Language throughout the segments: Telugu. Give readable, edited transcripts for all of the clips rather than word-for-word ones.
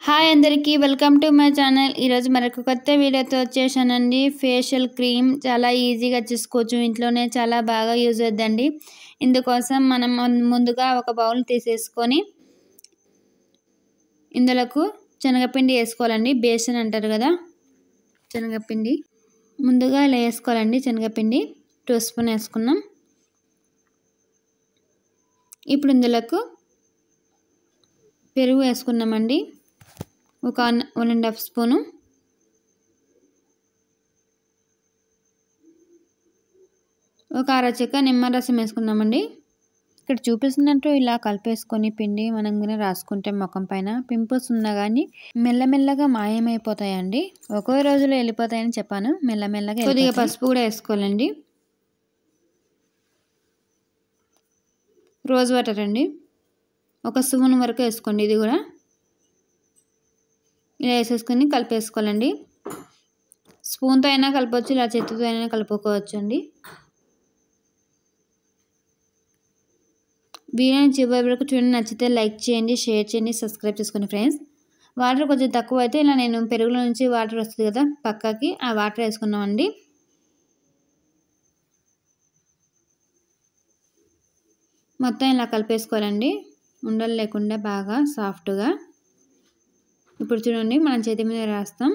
హాయ్ అందరికీ వెల్కమ్ టు మై ఛానల్. ఈరోజు మరొక కొత్త వీడియోతో వచ్చేసానండి. ఫేషియల్ క్రీమ్ చాలా ఈజీగా చేసుకోవచ్చు, ఇంట్లోనే చాలా బాగా యూజ్ అవుతుందండి. ఇందుకోసం మనం ముందుగా ఒక బౌల్ తీసేసుకొని ఇందులోకి శనగపిండి వేసుకోవాలండి. బేసన్ అంటారు కదా, శనగపిండి ముందుగా ఇలా వేసుకోవాలండి. శనగపిండి 2 స్పూన్ వేసుకున్నాం. ఇప్పుడు ఇందులోకి పెరుగు వేసుకున్నామండి, ఒక 1.5 స్పూను. ఒక అరచెక్క నిమ్మరసం వేసుకున్నామండి. ఇక్కడ చూపిస్తున్నట్టు ఇలా కలిపేసుకొని పిండి మనం కూడా రాసుకుంటే ముఖం పైన పింపుల్స్ ఉన్నా కానీ మెల్లమెల్లగా మాయమైపోతాయండి. ఒక్కో రోజులో వెళ్ళిపోతాయని చెప్పాను, మెల్లమెల్లగా. కొద్దిగా పసుపు కూడా వేసుకోవాలండి. రోజ్ వాటర్ అండి, 1 స్పూన్ వరకు వేసుకోండి. ఇది కూడా ఇలా వేసేసుకొని కలిపేసుకోవాలండి. స్పూన్తో అయినా కలపవచ్చు, ఇలా చేతితో అయినా కలుపుకోవచ్చు అండి. వీడియోని చివరి వరకు చూడండి. నచ్చితే లైక్ చేయండి, షేర్ చేయండి, సబ్స్క్రైబ్ చేసుకోండి ఫ్రెండ్స్. వాటర్ కొంచెం తక్కువ అయితే ఇలా నేను పెరుగులో నుంచి వాటర్ వస్తుంది కదా పక్కకి, ఆ వాటర్ వేసుకున్నామండి. మొత్తం ఇలా కలిపేసుకోవాలండి, ఉండలు లేకుండా బాగా సాఫ్ట్గా. ఇప్పుడు చూడండి, మనం చేతి మీద రాస్తాం.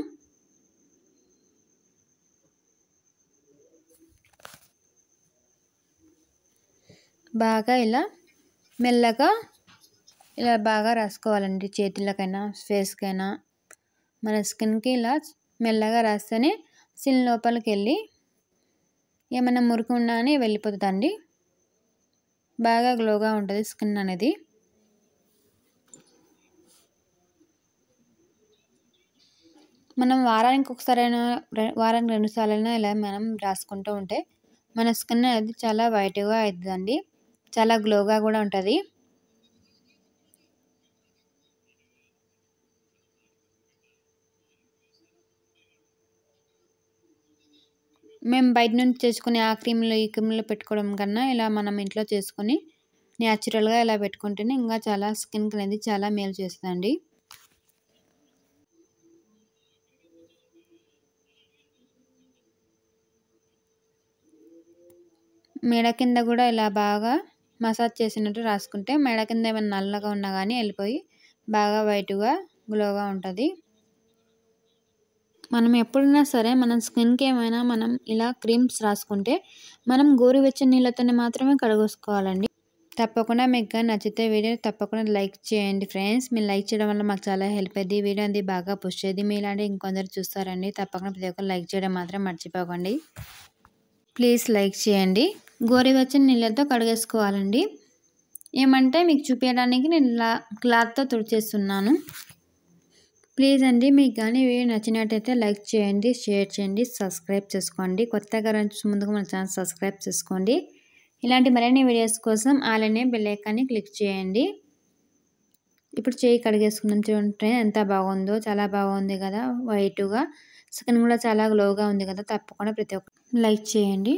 బాగా ఇలా మెల్లగా ఇలా బాగా రాసుకోవాలండి. చేతులకైనా ఫేస్కైనా మన స్కిన్కి ఇలా మెల్లగా రాస్తేనే స్కిన్ లోపలికి వెళ్ళి ఏమైనా మురికి ఉన్నా అని వెళ్ళిపోతుందండి. బాగా గ్లోగా ఉంటుంది స్కిన్ అనేది. మనం వారానికి ఒకసారైనా వారానికి 2 సార్లైనా ఇలా మనం రాసుకుంటూ ఉంటే మన స్కిన్ అనేది చాలా వైట్గా అవుతుందండి, చాలా గ్లోగా కూడా ఉంటుంది. మేము బయట నుంచి చేసుకుని ఆ క్రీమ్లు ఈ క్రీమ్లు పెట్టుకోవడం కన్నా ఇలా మనం ఇంట్లో చేసుకొని న్యాచురల్గా ఇలా పెట్టుకుంటేనే ఇంకా చాలా స్కిన్కి అనేది చాలా మేలు చేస్తుందండి. మెడ కింద కూడా ఇలా బాగా మసాజ్ చేసినట్టు రాసుకుంటే మెడ కింద ఏమైనా నల్లగా ఉన్నా కానీ వెళ్ళిపోయి బాగా వైట్గా గ్లోగా ఉంటుంది. మనం ఎప్పుడైనా సరే మన స్కిన్కి ఏమైనా మనం ఇలా క్రీమ్స్ రాసుకుంటే మనం గోరువెచ్చని నీళ్ళతోనే మాత్రమే కడుగోసుకోవాలండి. తప్పకుండా మీకు కానీ నచ్చితే వీడియో తప్పకుండా లైక్ చేయండి ఫ్రెండ్స్. మీరు లైక్ చేయడం వల్ల మాకు చాలా హెల్ప్ అయ్యింది, వీడియో అనేది బాగా పుష్ అయ్యింది. మీలాంటి ఇంకొందరు చూస్తారండి. తప్పకుండా ప్రతి ఒక్కరు లైక్ చేయడం మాత్రం మర్చిపోకండి. ప్లీజ్ లైక్ చేయండి. గోరువెచ్చని నీళ్ళతో కడిగేసుకోవాలండి. ఏమంటే మీకు చూపించడానికి నేను ఇలా క్లాత్తో తుడిచేస్తున్నాను. ప్లీజ్ అండి, మీకు కానీ వీడియో నచ్చినట్టయితే లైక్ చేయండి, షేర్ చేయండి, సబ్స్క్రైబ్ చేసుకోండి. కొత్తగా ముందుగా మన ఛానల్ సబ్స్క్రైబ్ చేసుకోండి. ఇలాంటి మరిన్ని వీడియోస్ కోసం అలానే బెల్ ఐకాన్ని క్లిక్ చేయండి. ఇప్పుడు చేయి కడిగేసుకుందాం. చూడండి ఎంత బాగుందో, చాలా బాగుంది కదా వైట్గా. స్కిన్ కూడా చాలా గ్లోగా ఉంది కదా. తప్పకుండా ప్రతి ఒక్కరు లైక్ చేయండి.